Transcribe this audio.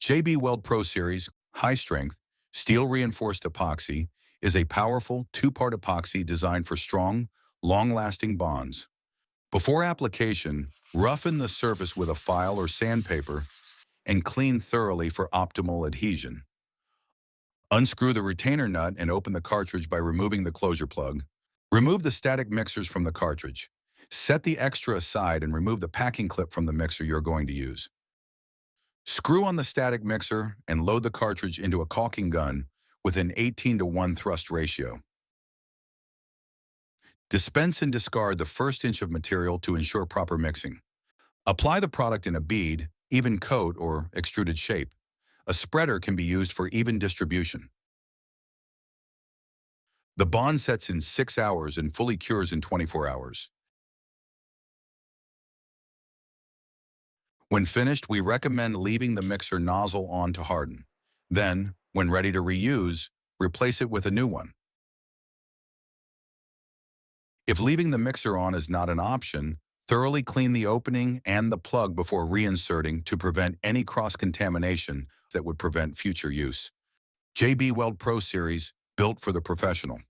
JB Weld Pro Series High Strength Steel Reinforced Epoxy is a powerful two-part epoxy designed for strong, long-lasting bonds. Before application, roughen the surface with a file or sandpaper and clean thoroughly for optimal adhesion. Unscrew the retainer nut and open the cartridge by removing the closure plug. Remove the static mixers from the cartridge. Set the extra aside and remove the packing clip from the mixer you're going to use. Screw on the static mixer and load the cartridge into a caulking gun with an 18:1 thrust ratio. Dispense and discard the first inch of material to ensure proper mixing. Apply the product in a bead, even coat, or extruded shape. A spreader can be used for even distribution. The bond sets in 6 hours and fully cures in 24 hours. When finished, we recommend leaving the mixer nozzle on to harden. Then, when ready to reuse, replace it with a new one. If leaving the mixer on is not an option, thoroughly clean the opening and the plug before reinserting to prevent any cross-contamination that would prevent future use. JB Weld Pro Series, built for the professional.